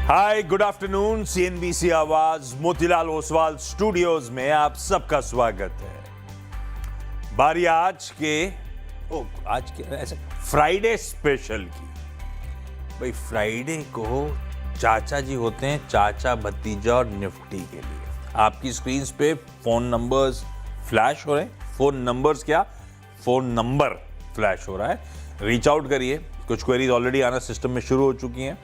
हाय, good afternoon. CNBC आवाज Motilal Oswal studios में आप सबका स्वागत है। बारी आज के ऐसे फ्राइडे स्पेशल की। भाई, फ्राइडे को चाचा जी होते हैं चाचा भतीजा और निफ्टी के लिए। आपकी स्क्रीन पे फोन नंबर्स फ्लैश हो रहे हैं। फोन नंबर फ्लैश हो रहा है। रीच आउट करिए। कुछ क्वेरीज ऑलरेडी आना सिस्टम में शुरू हो चुकी हैं।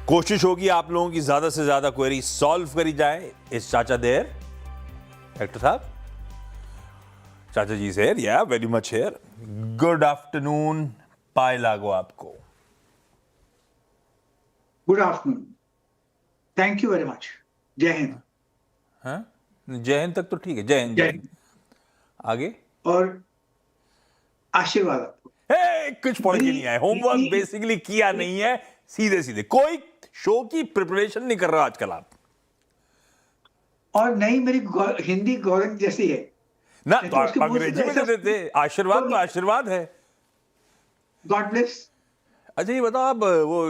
कोशिश होगी आप लोगों की ज्यादा से ज्यादा क्वेरी सॉल्व करी जाए। इस चाचा देर डायरेक्टर साहब, चाचा जी से या very much here. Good afternoon, पाए लागो आपको। Good afternoon, thank you very much. जय हिंद। हाँ, जय हिंद तक तो ठीक है। जय हिंद, जय हिंद। आगे और आशीर्वाद आपको। कुछ पढ़ के नहीं आए, होमवर्क बेसिकली किया नहीं है। सीधे सीधे कोई शो की प्रिपरेशन नहीं कर रहा आजकल आप। और नहीं, मेरी हिंदी गौरव जैसी है ना, तो अंग्रेजी में दे देते। आशीर्वाद तो आशीर्वाद है। God bless. अच्छा, ये बताओ, आप वो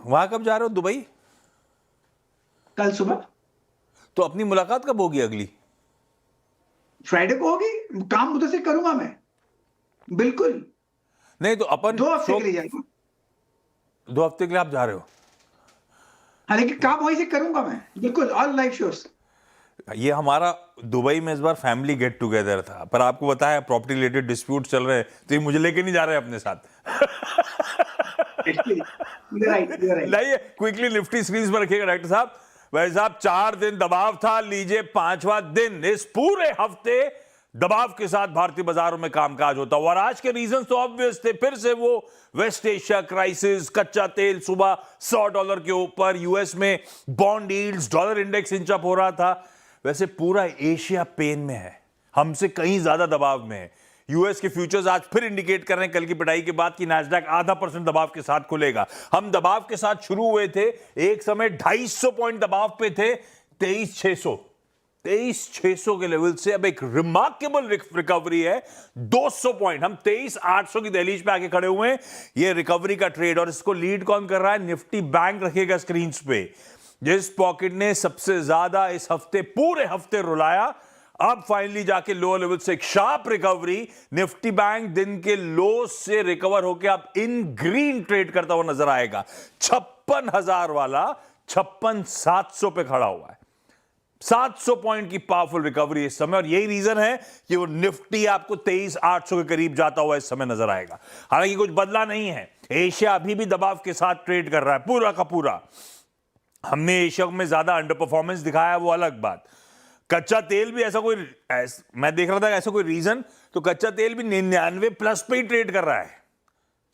वहां कब जा रहे हो? दुबई? कल सुबह। तो अपनी मुलाकात कब होगी अगली? फ्राइडे को होगी। काम उधर से करूंगा मैं, बिल्कुल। नहीं तो अपन 2 हफ्ते के लिए जाएगा। 2 हफ्ते के लिए आप जा रहे हो? हाँ, लेकिन काम वहीं से करूंगा मैं, बिल्कुल। All live shows. ये हमारा दुबई में इस बार फैमिली गेट टुगेदर था, पर आपको बताया प्रॉपर्टी रिलेटेड डिस्प्यूट चल रहे हैं, तो ये मुझे लेके नहीं जा रहे अपने साथ। लाइए क्विकली निफ्टी स्क्रीन पर रखिएगा डायरेक्टर साहब। भाई साहब, 4 दिन दबाव था, लीजिए 5वां दिन। इस पूरे हफ्ते दबाव के साथ भारतीय बाजारों में कामकाज होता हुआ। और आज के रीजन तो ऑब्वियस थे। फिर से वो वेस्ट एशिया क्राइसिस, कच्चा तेल सुबह $100 के ऊपर, यूएस में bond yields, dollar index inch up हो रहा था। वैसे पूरा एशिया पेन में है, हमसे कहीं ज्यादा दबाव में है। यूएस के फ्यूचर्स आज फिर इंडिकेट कर रहे हैं कल की पिटाई के बाद कि नैस्डैक 0.5% दबाव के साथ खुलेगा। हम दबाव के साथ शुरू हुए थे, एक समय 250 पॉइंट दबाव पे थे। 23,600 के लेवल से अब एक रिमार्केबल रिकवरी है। 200 पॉइंट, हम 23,800 की दहलीज पे आके खड़े हुए हैं। ये रिकवरी का ट्रेड, और इसको लीड कौन कर रहा है? निफ्टी बैंक रखिएगा स्क्रीन पे। जिस पॉकेट ने सबसे ज्यादा इस हफ्ते, पूरे हफ्ते रुलाया, अब फाइनली जाके लोअर लेवल से एक शार्प रिकवरी। निफ्टी बैंक दिन के लो से रिकवर होकर अब इन ग्रीन ट्रेड करता हुआ नजर आएगा। 56,000 वाला 56,700 पे खड़ा हुआ है। 700 पॉइंट की पावरफुल रिकवरी इस समय, और यही रीजन है कि वो निफ्टी आपको 23,800 के करीब जाता हुआ इस समय नजर आएगा। हालांकि कुछ बदला नहीं है, एशिया अभी भी दबाव के साथ ट्रेड कर रहा है पूरा का पूरा। हमने एशिया में ज्यादा अंडर परफॉर्मेंस दिखाया, वो अलग बात। कच्चा तेल भी मैं देख रहा था ऐसा कोई रीजन, तो कच्चा तेल भी 99+ पे ही ट्रेड कर रहा है।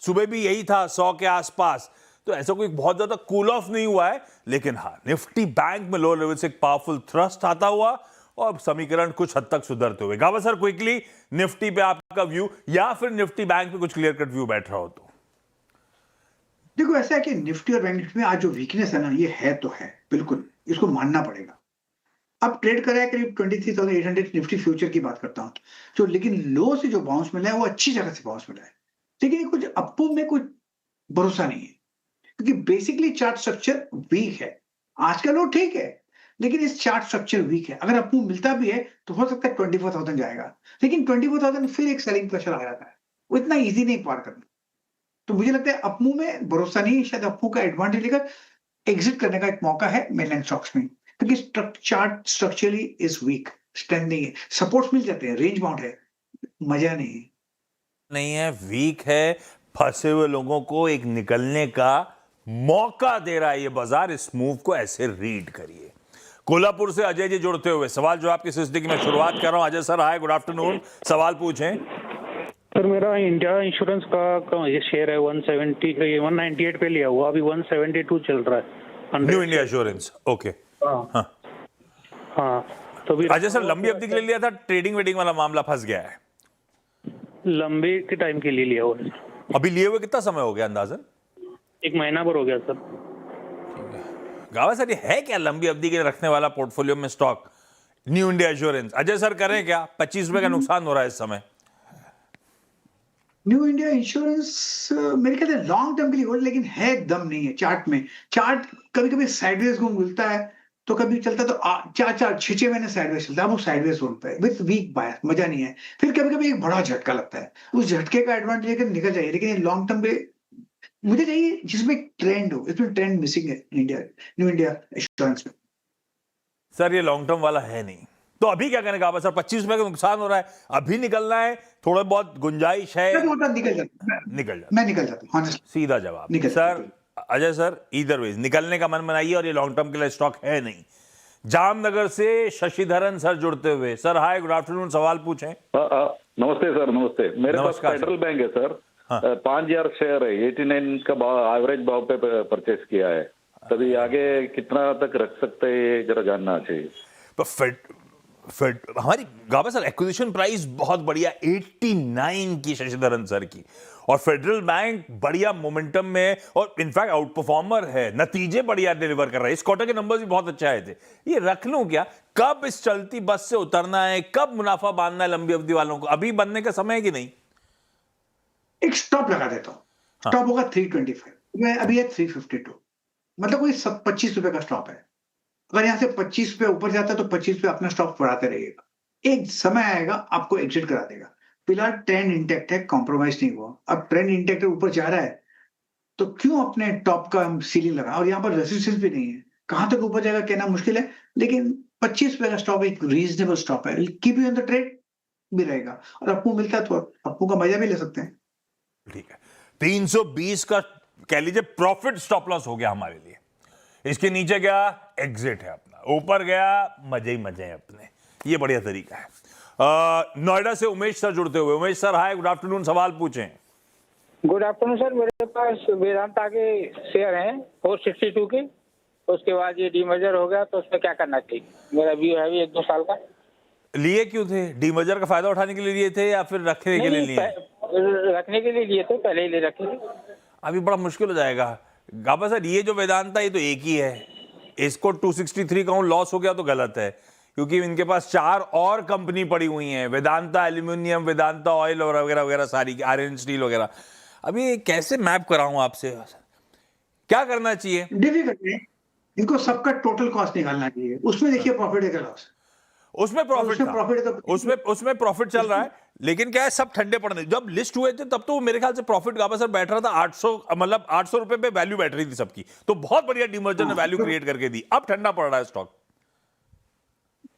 सुबह भी यही था 100 के आसपास, तो ऐसा कोई बहुत ज्यादा कूल ऑफ नहीं हुआ है। लेकिन हाँ, निफ्टी बैंक में लो लेवल से एक पावरफुल थ्रस्ट आता हुआ और समीकरण कुछ हद तक सुधरते हुए। गावा सर, क्विकली निफ्टी पे आपका व्यू, या फिर निफ्टी बैंक पे कुछ क्लियर कट व्यू बैठ रहा हो तो? देखो, ऐसा है कि निफ्टी और बैंक निफ्टी में आज जो वीकनेस है ना, ये है तो है, बिल्कुल, इसको मानना पड़ेगा। अब ट्रेड कर रहा है करीब 23,800 निफ्टी फ्यूचर की बात करता हूं जो, लेकिन लो से जो बाउंस मिला है वो अच्छी जगह से बाउंस मिला है। लेकिन कुछ अप्पू में कुछ भरोसा नहीं है, क्योंकि बेसिकली चार्ट स्ट्रक्चर वीक है। आज का लो ठीक है, लेकिन इस चार्ट स्ट्रक्चर वीक है। अगर अप्पू मिलता भी है तो हो सकता है 24,000 जाएगा, लेकिन 24,000 फिर एक सेलिंग प्रेशर आ जाता है, वो इतना इजी नहीं पार करना। तो मुझे लगता है अप्पू में भरोसा नहीं, शायद अप्पू का एडवांटेज लेकर एग्जिट करने का एक मौका है मेनलैंड स्टॉक्स में, क्योंकि chart structurally is weak, strength नहीं है, सपोर्ट्स मिल जाते हैं, रेंज बाउंड है, मजा नहीं है, वीक है। फंसे हुए लोगों को एक निकलने का मौका दे रहा है ये बाजार। इस मूव को ऐसे रीड करिए। कोल्हापुर से अजय जी जुड़ते हुए सवाल जो आपकी सिलसिले की मैं शुरुआत कर रहा हूं। अजय सर, हाय, गुड आफ्टरनून। सवाल पूछें सर। मेरा इंडिया इंश्योरेंस का ये शेयर है 198 पे लिया हुआ, अभी 172 चल रहा है। New India insurance, okay. हाँ, तो अजय सर, लंबी अवधि के लिए लिया था, ट्रेडिंग वेडिंग वाला मामला फंस गया है? लंबे के टाइम के लिए लिया हुआ है। अभी लिए हुए कितना समय हो गया अंदाजन? 1 महीना भर हो गया सर। गावा सर, ये है क्या लंबी अवधि के लिए रखने वाला पोर्टफोलियो में stock new India insurance? Ajay sir, करें क्या? 25 रुपए का नुकसान हो रहा है इस समय। न्यू इंडिया इंश्योरेंस मेरे ख्याल से लॉन्ग टर्म के लिए होल्ड, लेकिन है दम नहीं है चार्ट में। चार्ट कभी कभी साइडवेज को मिलता है, तो कभी चलता है तो 4-4 6 महीने साइडवेज चलता है, वो साइडवेज होल्ड पे विद वीक बायस, मजा नहीं है। फिर कभी कभी एक बड़ा झटका लगता है, उस झटके का एडवांटेज लेकर निकल जाइए, लेकिन ये लॉन्ग टर्म पे मुझे चाहिए जिसमें ट्रेंड हो। इसमें ट्रेंड मिसिंग है इंडिया, न्यू इंडिया इंश्योरेंस में। सर ये लॉन्ग टर्म वाला है नहीं, तो अभी क्या करने का आप? सर 25 रुपए का नुकसान हो रहा है, अभी निकलना है, थोड़ा बहुत गुंजाइश है, मैं तो निकल जाता हूँ, निकल जाता। मैं निकल जाता हूँ honestly, सीधा जवाब निकल सर। जाता अजय सर, इधर वेज निकलने का मन बनाइए, और ये लॉन्ग टर्म के लिए स्टॉक है नहीं। जामनगर से शशिधरन सर जुड़ते हुए। सर हाय, गुड आफ्टरनून, सवाल पूछें। नमस्ते सर, नमस्ते। मेरे पास नमस्कार फेडरल बैंक है सर। हाँ। 5,000 शेयर है, 89 का एवरेज भाव पे परचेस किया है। तभी आगे कितना तक रख सकते हैं, ये जरा जानना चाहिए। पर हमारी गाबा सर एक्विजिशन प्राइस बहुत बढ़िया, 89 की शशिधरन सर की, और फेडरल बैंक बढ़िया मोमेंटम में, और इनफैक्ट आउट परफॉर्मर है, नतीजे बढ़िया डिलीवर कर रहा है। इस क्वार्टर के नंबर्स भी बहुत अच्छे आए थे। ये रख लूं क्या? कब इस चलती बस से उतरना है, कब मुनाफा बांधना है लंबी अवधि वालों को? अभी बनने का समय है कि नहीं? एक स्टॉप लगा देता हूँ। स्टॉप होगा 325, मैं अभी है 352, मतलब कोई 25 रुपए का स्टॉप है। अगर यहाँ से 25 रुपए ऊपर जाता है तो 25 रुपए अपना स्टॉप बढ़ाते रहिएगा, एक समय आएगा आपको एग्जिट करा देगा। फिलहाल ट्रेंड इंटेक्ट है, कॉम्प्रोमाइज नहीं हुआ। अब ट्रेंड इंटेक्ट ऊपर जा रहा है, तो क्यों अपने टॉप का हम सीलिंग लगा, और यहाँ पर रेजिस्टेंस भी नहीं है, कहां तक ऊपर जाएगा कहना मुश्किल है, लेकिन 25 रुपए का स्टॉप एक रीजनेबल स्टॉप है। Keep you on the trade भी रहेगा, और आपको मिलता है तो आपको का मजा भी ले सकते हैं। ठीक है, 320 का कह लीजिए प्रॉफिट स्टॉप लॉस हो गया हमारे लिए। इसके नीचे गया, एग्जिट है अपना, ऊपर गया, मजे ही मजे हैं अपने। ये बढ़िया तरीका है। नोएडा से उमेश सर जुड़ते हुए। Umesh sir hi, good afternoon, सवाल पूछें। Good afternoon sir. मेरे पास वेदांता के शेयर हैं 462 के, उसके बाद ये डीमर्जर हो गया, तो उसमें क्या करना चाहिए? मेरा व्यू है भी 1-2 साल का। लिए क्यों थे? डीमर्जर का फायदा उठाने के लिए लिए थे या फिर रखने के लिए लिए? रखने के लिए लिए थे, पहले ही ले रखे थे। अभी बड़ा मुश्किल हो जाएगा गाबा सर। ये जो वेदांता, ये तो एक ही है, इसको 263 का लॉस हो गया तो गलत है, क्योंकि इनके पास 4 और कंपनी पड़ी हुई हैं, वेदांता एल्यूमिनियम, वेदांता ऑयल और वगैरह वगैरह सारी, आयरन स्टील वगैरह। अभी कैसे मैप कराऊं आपसे, क्या करना चाहिए? डिफिकल्ट है, इनको सबका टोटल कॉस्ट निकालना चाहिए, उसमें देखिए प्रॉफिट है क्या लॉस। उसमें प्रॉफिट उसमें प्रॉफिट है तो उसमें प्रॉफिट चल रहा है, लेकिन क्या है, सब ठंडे पड़ने। जब लिस्ट हुए थे तब तो मेरे ख्याल से प्रॉफिट गाबा सर बैठ रहा था 800, मतलब 800 रुपए पे वैल्यू बैठ रही थी सबकी, तो बहुत बढ़िया डीमर्जर ने वैल्यू क्रिएट करके दी। अब ठंडा पड़ रहा है स्टॉक।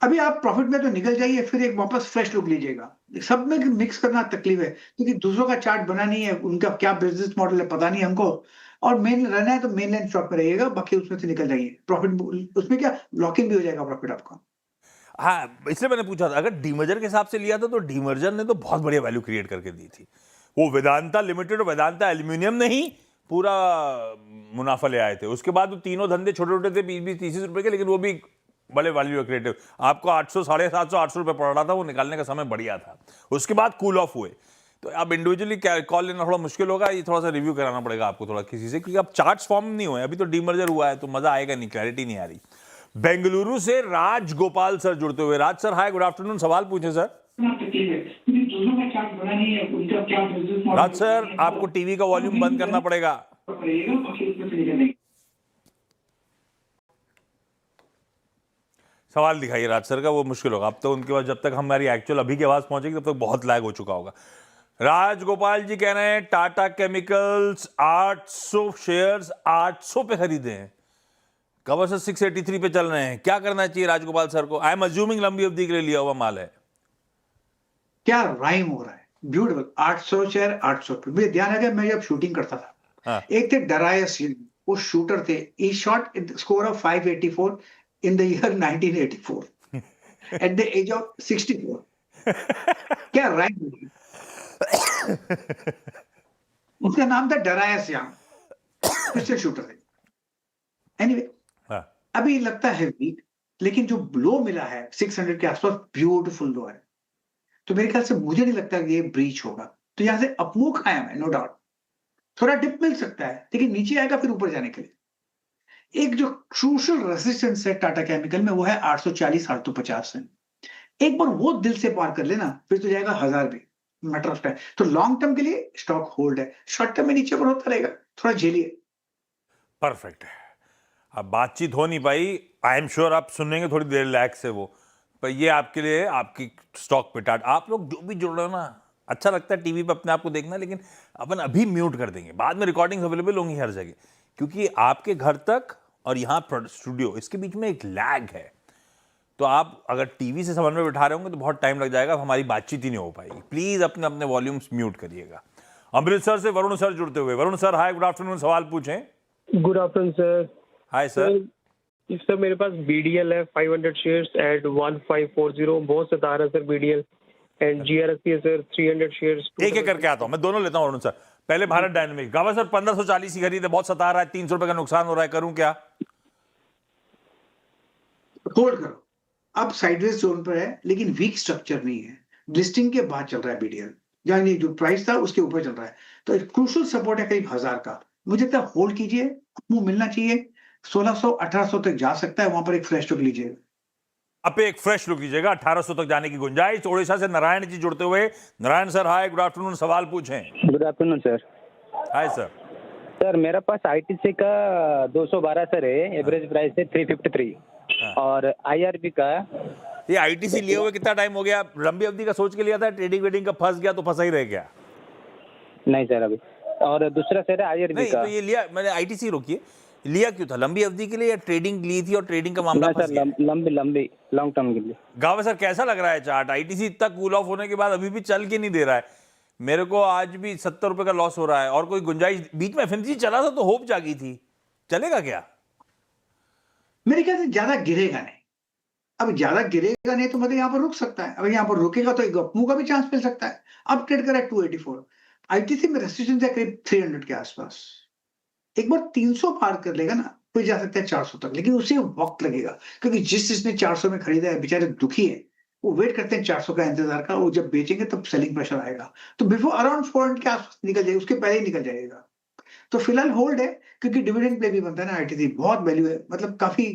अभी आप प्रॉफिट में तो निकल जाइए, फिर एक वापस फ्रेश लुक लीजिएगा। सब में मिक्स करना तकलीफ है, क्योंकि दूसरों का चार्ट बना नहीं है, उनका क्या बिजनेस मॉडल है पता नहीं हमको, और मेन रहना है तो मेन लाइन स्टॉक में रहिएगा, बाकी उसमें से निकल जाइए। प्रॉफिट उसमें क्या लॉकिंग भी हो जाएगा प्रॉफिट आपका। हाँ, इसलिए मैंने पूछा था, अगर डीमर्जर के हिसाब से लिया था तो डीमर्जर ने तो बहुत बढ़िया वैल्यू क्रिएट करके दी थी। वो वेदांता लिमिटेड और वेदांता एल्यूमिनियम ने ही पूरा मुनाफा ले आए थे। उसके बाद वो तीनों धंधे छोटे छोटे थे, 20-30 रुपए के, लेकिन वो भी बड़े वैल्यू क्रिएटिव। आपको 800, 750, 800 रुपए पड़ रहा था, वो निकालने का समय बढ़िया था। उसके बाद कूल ऑफ हुए, तो आप इंडिविजुअली कॉल लेना थोड़ा मुश्किल होगा, ये थोड़ा सा रिव्यू कराना पड़ेगा आपको थोड़ा किसी से, क्योंकि अब चार्ट्स फॉर्म नहीं हुए, अभी तो डीमर्जर हुआ है, तो मजा आएगा नहीं, क्लैरिटी नहीं आ रही। बेंगलुरु से राज गोपाल सर जुड़ते हुए। राज सर हाय, गुड आफ्टरनून, सवाल पूछे सर। राज सर, आपको टीवी का वॉल्यूम बंद करना पड़ेगा। सवाल दिखाइए राज सर का, वो मुश्किल होगा अब तो, उनके पास जब तक हमारी एक्चुअल अभी की आवाज पहुंचेगी तब तक बहुत लैग हो चुका होगा। राज गोपाल जी कह रहे हैं टाटा केमिकल्स 800 शेयर्स 800 पे खरीदे हैं, कवर सर 683 पे चल रहे हैं, क्या करना चाहिए राजगोपाल सर को? आई एम अज्यूमिंग लंबी अवधि के लिए लिया हुआ माल है। क्या राइम हो रहा है, ब्यूटीफुल। 800 शेयर 800 पे। मुझे ध्यान आ गया, मैं जब शूटिंग करता था, हाँ। एक थे डरायस, वो शूटर थे, he shot score of 584 in the year 1984 at the age of 64। क्या राइम हो रही है। उसका नाम था डरायस यांग, पिस्टल शूटर थे। एनीवे, अभी लगता है वीक, लेकिन जो लो मिला है 600 के आसपास, ब्यूटीफुल लो है, तो मेरे ख्याल से मुझे नहीं लगता कि ये ब्रीच होगा, तो यहां से अपमूव खाया है, नो डाउट। थोड़ा डिप मिल सकता है, लेकिन नीचे आएगा फिर ऊपर जाने के लिए। एक जो क्रूशियल रेजिस्टेंस है टाटा केमिकल में, वो है 840, 850 से। एक बार वो दिल से पार कर लेना, फिर तो जाएगा 1000 भी। Matter of time. तो लॉन्ग टर्म के लिए स्टॉक होल्ड है, शॉर्ट टर्म में नीचे ऊपर होता रहेगा, थोड़ा झेलिए। परफेक्ट है। अब बातचीत हो नहीं पाई, आई एम श्योर आप सुनेंगे थोड़ी देर लैग से वो, पर ये आपके लिए आपकी स्टॉक पिटाट। आप लोग जो भी जुड़ रहे हो ना, अच्छा लगता है टीवी पे अपने आप को देखना, लेकिन अपन अभी म्यूट कर देंगे, बाद में रिकॉर्डिंग्स अवेलेबल होंगी हर जगह, क्योंकि आपके घर तक और यहाँ स्टूडियो इसके बीच में एक लैग है। तो आप अगर टीवी से समझ में बिठा रहे होंगे तो बहुत टाइम लग जाएगा, हमारी बातचीत ही नहीं हो पाएगी। प्लीज अपने अपने वॉल्यूम्स म्यूट करिएगा। अमृतसर से वरुण सर जुड़ते हुए। Varun sir hi, good afternoon, सवाल पूछें। Good afternoon sir. Hi sir. Sir मेरे पास BDL है 500 शेयर्स एट 1540, बहुत सता रहा है सर BDL, एंड GRSP है सर 300 शेयर्स। एक एक करके आता हूं, मैं दोनों लेता हूं। वरुण सर पहले भारत डायनेमिक्स। गावा सर 1540 ही खरीदे, बहुत सता रहा है, 300 रुपए का नुकसान हो रहा है, करूं क्या? होल्ड करो, अब साइडवेज जोन पर है लेकिन वीक स्ट्रक्चर नहीं है, लिस्टिंग के बाद चल रहा है BDL, यानी जो प्राइस था उसके ऊपर चल रहा है, तो एक क्रूशियल सपोर्ट है करीब 1000 का, मुझे लगता है होल्ड कीजिए, मुंह मिलना चाहिए, 1600-1800 तक जा सकता है, वहां पर एक फ्रेश लुक लीजिए। अब एक फ्रेश लुक लीजिएगा, 1800 तक जाने की गुंजाइश। ओडिशा से नारायण जी जुड़ते हुए। Narayan sir hi, good afternoon, सवाल पूछें। Good afternoon sir. Hi sir. Sir मेरा पास ITC का 212 सर है, एवरेज प्राइस है 353, और IRB का ये ITC लिए हुए कितना टाइम हो गया? लंबी अवधि का सोच के लिया था, ट्रेडिंग वेडिंग का फंस गया तो फंसा ही रह गया? नहीं सर अभी, और दूसरा सर है IRB नहीं का। तो ये लिया मैंने, ITC रोकिए, लिया क्यों था? लंबी अवधि के लिए या ट्रेडिंग ली थी और ट्रेडिंग का मामला फंस गया? लंबी लॉन्ग टर्म के लिए। गावा सर कैसा लग रहा है चार्ट? ITC इतना कूल ऑफ होने के बाद अभी भी चल के नहीं दे रहा है, मेरे को आज भी 70 रुपए का लॉस हो रहा है, और कोई गुंजाइश? बीच में FMCG चला था तो होप जागी थी, चलेगा क्या? मेरे ख्याल से ज्यादा गिरेगा नहीं, अब ज्यादा गिरेगा नहीं तो मतलब यहाँ पर रुक सकता है, अगर यहाँ पर रुकेगा तो एक अपमूव का भी चांस मिल सकता है। अब ट्रेड करा है 284, ITC में रेजिस्टेंस है करीब 300 के आसपास, एक बार 300 पार कर लेगा ना फिर जा सकता है 400 तक, लेकिन उसे वक्त लगेगा, क्योंकि जिसने 400 में खरीदा है बेचारे दुखी है, वो वेट करते हैं 400 का इंतजार का, वो जब बेचेंगे तब सेलिंग प्रेशर आएगा, तो बिफोर अराउंड 400 के आसपास निकल जाएगा, उसके पहले ही निकल जाएगा। तो फिलहाल होल्ड है, क्योंकि डिविडेंड प्ले भी बनता है ना, ITC बहुत वैल्यू है, मतलब काफी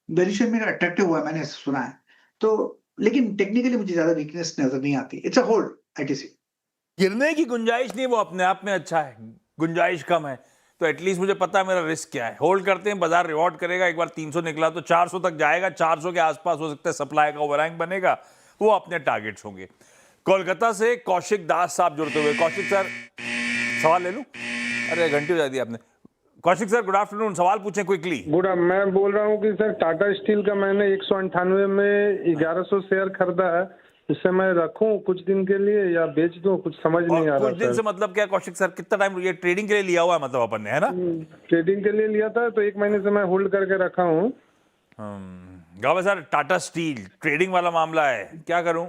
वैल्यूएशन में अट्रैक्टिव हुआ है, मैंने ऐसा सुना है, तो लेकिन टेक्निकली मुझे ज्यादा वीकनेस नजर नहीं आती। It's a hold ITC। गिरने की गुंजाइश नहीं, वो अपने आप में अच्छा है, गुंजाइश कम है, तो एटलीस्ट मुझे पता है मेरा रिस्क क्या है। होल्ड करते हैं, बाजार रिवॉर्ड करेगा, एक बार 300 निकला तो 400 तक जाएगा, 400 के आसपास हो सकता है सप्लाई का ओवरहैंग बनेगा, वो अपने टारगेट्स होंगे। कोलकाता से कौशिक दास साहब जुड़ते हुए। कौशिक सर सवाल ले लूं? अरे घंटी बजा दी आपने। कौशिक सर गुड आफ्टरनून, सवाल पूछें क्विकली। मैं बोल रहा हूँ कि सर टाटा स्टील का मैंने 198 में 1100 शेयर खरीदा है, इसे मैं रखूं कुछ दिन के लिए या बेच दूं, कुछ समझ नहीं आ रहा। कुछ दिन से मतलब क्या कौशिक सर? कितना टाइम? ये ट्रेडिंग के लिए लिया हुआ है मतलब अपन ने, है ना? ट्रेडिंग के लिए लिया था, तो 1 महीने से मैं होल्ड करके रखा हूँ। गावा सर टाटा स्टील ट्रेडिंग वाला मामला है, क्या करूं?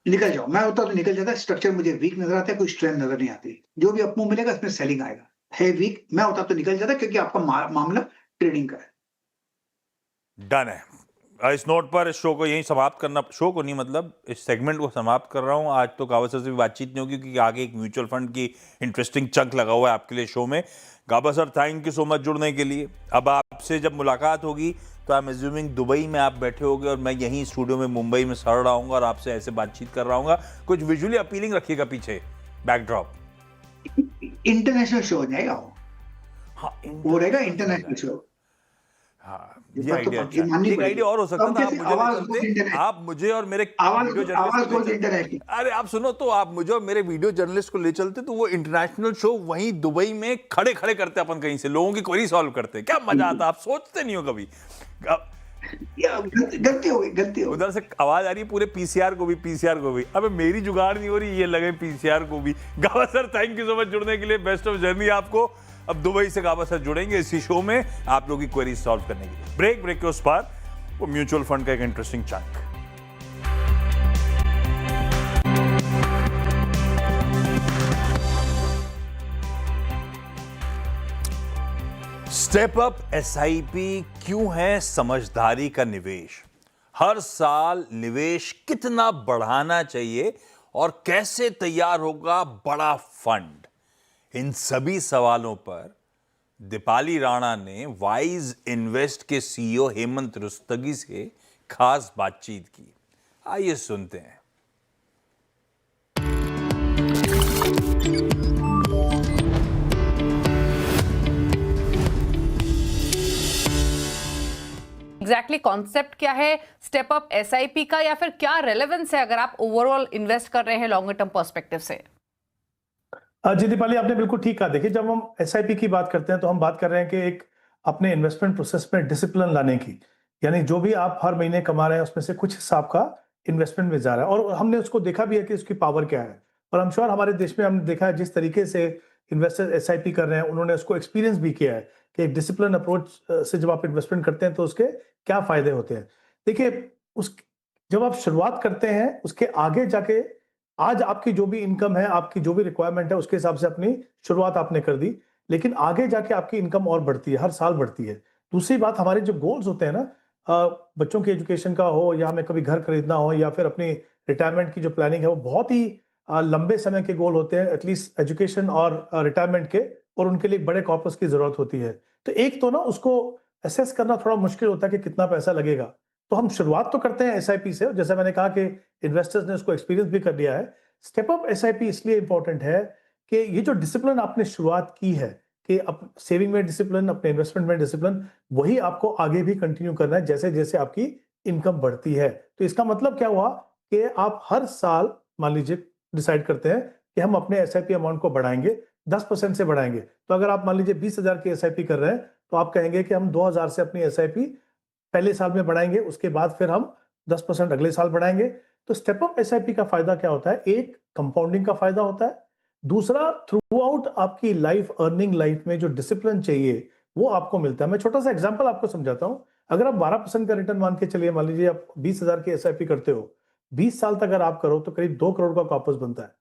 निकल जाओ, मैं होता तो निकल जाता, स्ट्रक्चर मुझे वीक नजर आता है, कोई स्ट्रेंथ नजर नहीं आती, जो भी अपमूव मिलेगा इसमें सेलिंग आएगा, है वीक, मैं होता तो निकल जाता, क्योंकि आपका मामला ट्रेडिंग का है। डन है। इस नोट पर इस शो को यहीं समाप्त करना, शो को नहीं मतलब इस सेगमेंट को समाप्त कर रहा हूं। आज तो गावा सर से भी बातचीत नहीं होगी, क्योंकि आगे एक म्यूचुअल फंड की इंटरेस्टिंग चंक लगा हुआ है आपके लिए शो में। गावा sir thank you so much जुड़ने के लिए। अब आपसे जब मुलाकात होगी तो आई एम एज्यूमिंग दुबई में आप बैठे होगे और मैं यहीं स्टूडियो में मुंबई में सड़ रहा हूँ और आपसे ऐसे बातचीत कर रहा हूँ। कुछ विजुअली अपीलिंग रखिएगा पीछे बैकड्रॉप। इंटरनेशनल शो हो जाएगा वो। हाँ वो रहेगा इंटरनेशनल शो। हाँ, ये ये बात तो आइडिया पक्की अच्छा। माननी एक पड़ेगी। आइडिया और हो सकता तो था, कैसे आवाज गोज इंटरनेशनल। आप मुझे और मेरे आवाज वीडियो गोज जर्नलिस्ट को ले इंटरनेशनल। चलते। अरे आप सुनो, तो आप मुझे और मेरे वीडियो जर्नलिस्ट को ले चलते तो वो इंटरनेशनल शो वहीं दुबई में खड़े खड़े करते अपन, कहीं से लोगों की क्वेरी सॉल्व करते। क्या मजा आता, आप सोचते नहीं हो कभी। गलती हो गई, गलती हो गई। उधर से आवाज आ रही है पूरे पीसीआर को भी। अबे मेरी जुगाड़ नहीं हो रही, ये लगे पीसीआर को भी। गावा sir thank you so much जुड़ने के लिए, बेस्ट ऑफ जर्नी आपको। अब दुबई से गावा सर जुड़ेंगे इसी शो में आप लोगों की क्वेरी सॉल्व करने के लिए। ब्रेक के उस पार वो म्यूचुअल फंड का एक interesting chunk. Step up SIP क्यों है समझदारी का निवेश? हर साल निवेश कितना बढ़ाना चाहिए और कैसे तैयार होगा बड़ा फंड? इन सभी सवालों पर दीपाली राणा ने वाइज इन्वेस्ट के सीईओ हेमंत रुस्तगी से खास बातचीत की। आइए सुनते हैं। एग्जैक्टली कॉन्सेप्ट क्या है स्टेप अप एसआईपी का, या फिर क्या रेलेवेंस है अगर आप ओवरऑल इन्वेस्ट कर रहे हैं लॉन्गर टर्म पर्सपेक्टिव से? जी दीपाली, आपने बिल्कुल ठीक कहा। देखिए, जब हम एसआईपी की बात करते हैं तो हम बात कर रहे हैं कि एक अपने इन्वेस्टमेंट प्रोसेस में डिसिप्लिन लाने की, यानी जो भी आप हर महीने कमा रहे हैं उसमें से कुछ हिस्सा आपका इन्वेस्टमेंट में जा रहा है। और हमने उसको देखा भी है कि उसकी पावर क्या है। और हम श्योर हमारे देश में हमने देखा है जिस तरीके से इन्वेस्टर एसआईपी कर रहे हैं, उन्होंने उसको एक्सपीरियंस भी किया है कि एक डिसिप्लिन अप्रोच से जब आप इन्वेस्टमेंट करते हैं तो उसके क्या फायदे होते हैं। देखिए, उस जब आप शुरुआत करते हैं उसके आगे जाके आज आपकी जो भी इनकम है, आपकी जो भी रिक्वायरमेंट है, उसके हिसाब से अपनी शुरुआत आपने कर दी, लेकिन आगे जाके आपकी इनकम और बढ़ती है, हर साल बढ़ती है। दूसरी बात, हमारे जो गोल्स होते हैं ना, बच्चों की एजुकेशन का हो या हमें कभी घर खरीदना हो या फिर अपनी रिटायरमेंट की जो प्लानिंग है, वो बहुत ही लंबे समय के गोल होते हैं, एटलीस्ट एजुकेशन और रिटायरमेंट के, और उनके लिए बड़े कॉर्पस की जरूरत होती है। तो एक तो ना उसको असेस करना थोड़ा मुश्किल होता है कि कितना पैसा लगेगा। तो हम शुरुआत तो करते हैं एसआईपी से, जैसे मैंने कहा कि इन्वेस्टर्स ने उसको एक्सपीरियंस भी कर लिया है। स्टेप अप एसआईपी इसलिए इंपॉर्टेंट है कि ये जो डिसिप्लिन आपने शुरुआत की है कि सेविंग में डिसिप्लिन, अपने इन्वेस्टमेंट में डिसिप्लिन, वही आपको आगे भी कंटिन्यू करना है जैसे जैसे आपकी इनकम बढ़ती है। तो इसका मतलब क्या हुआ कि आप हर साल मान लीजिए डिसाइड करते हैं कि हम अपने एसआईपी अमाउंट को बढ़ाएंगे, 10% से बढ़ाएंगे। तो अगर आप मान लीजिए 20,000 की एसआईपी कर रहे हैं तो आप कहेंगे कि हम 2,000 से अपनी एसआईपी पहले साल में बढ़ाएंगे, उसके बाद फिर हम 10% अगले साल बढ़ाएंगे। तो स्टेप अप एसआईपी का फायदा क्या होता है? एक, कंपाउंडिंग का फायदा होता है। दूसरा, थ्रू आउट आपकी लाइफ, अर्निंग लाइफ में जो डिसिप्लिन चाहिए वो आपको मिलता है। मैं छोटा सा एग्जांपल आपको समझाता हूं। अगर आप 12% का रिटर्न मान के चलिए, मान लीजिए आप 20,000 की एसआईपी करते हो, 20 साल तक अगर आप करो तो करीब 2 करोड़ का कॉर्पस बनता है।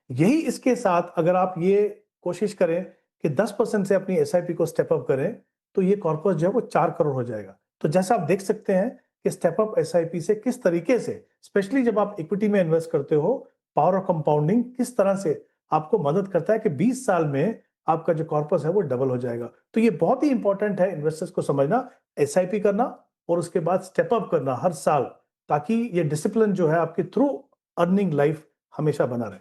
यही इसके साथ अगर आप ये कोशिश करें कि 10% से अपनी एसआईपी को स्टेप अप करें, तो ये कॉर्पस जो है वो 4 करोड़ हो जाएगा। तो जैसा आप देख सकते हैं कि स्टेप अप एसआईपी से किस तरीके से, स्पेशली जब आप इक्विटी में इन्वेस्ट करते हो, पावर ऑफ कंपाउंडिंग किस तरह से आपको मदद करता है कि 20 साल में आपका जो कॉर्पस है वो डबल हो जाएगा। तो ये बहुत ही इंपॉर्टेंट है इन्वेस्टर्स को समझना, एसआईपी करना और उसके बाद स्टेप अप करना हर साल, ताकि ये डिसिप्लिन जो है आपके थ्रू अर्निंग लाइफ हमेशा बना रहे।